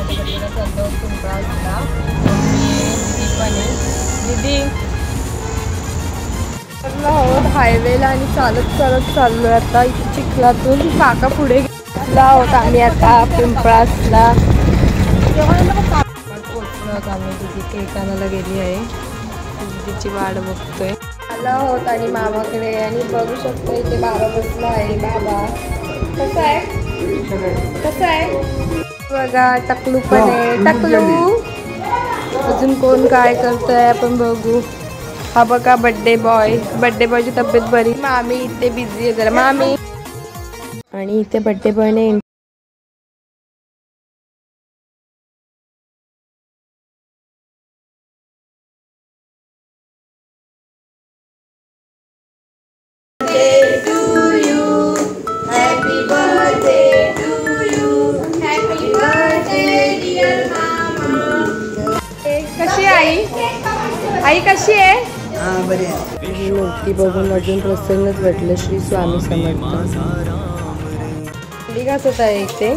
बड्डेला चाललो पिंपळासला. दीदी पण आहे. दीदी आहोत हायवेला आणि चालत चालत चाललोय आता इथे चिखलातून. काका पुढे गेला आहोत आम्ही आता पिंपळासला पोचलो आम्ही. दीदी केक आणायला गेली आहे. दीदीची वाट बघतोय. आलो आहोत आणि मामाकडे आणि बघू शकतो इथे बाबा बसला आहे. बाबा कसं आहे कसं आहे बघा. टकलू पण आहे. टकलू अजून कोण काय करतोय आपण बघू. हा बघा बड्डे बॉयची तब्येत बरी. मामी इथे बिझी आहे जरा. मामी आणि इथे बड्डे बॉयने कशी आई आई कशी आहे. ही मूर्ती बघून अजून प्रसन्नच वाटलं. श्री स्वामी समर्थ. घासत आहे इथे.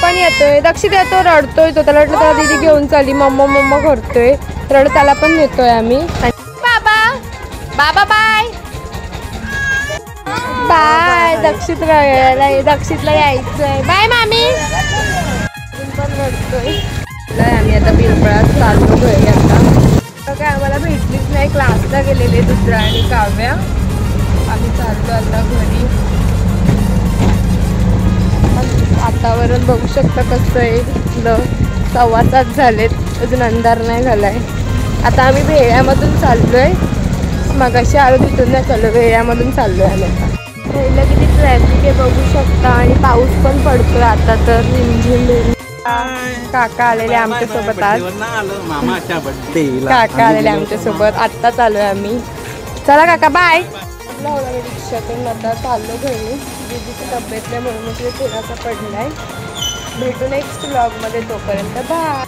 पण येतोय दक्षित येतो रडतोय तो. त्याला वाटलं त्याला दीदी घेऊन चालली. मम्मा मम्मा करतोय रड. त्याला पण नेतोय आम्ही. बाबा बाबा बाय बाय. दक्षितला यायचंय. बाय मामी. पण रडतोय. आम्ही आता पिंपळात चाललो घरी. आता काय आम्हाला भेटलीच नाही. क्लासला गेलेले दुसरा आणि काव्या. आम्ही चाललो आता घरी. वातावरण बघू शकता कसं आहे. 6:15 झालेत अजून अंधार नाही झालाय. आता आम्ही भेळ्यामधून चाललोय. मगाशी आलो तिथून नाही चाललो. भेळ्यामधून चाललोय आम्ही आता. भेळला किती ट्रॅफिक आहे बघू शकता. आणि पाऊस पण पडतोय आता तर रिमझिम. काका आलेले आमच्यासोबत आज. काका आलेले आमच्यासोबत. आत्ता चालूय आम्ही. चला काका बाय. रिक्षातून आता चाललो घरी. दीदीची तब्येत नाही म्हणून तिथे थोडासा पडलाय. भेटू नेक्स्ट व्लॉगमध्ये. तोपर्यंत बाय.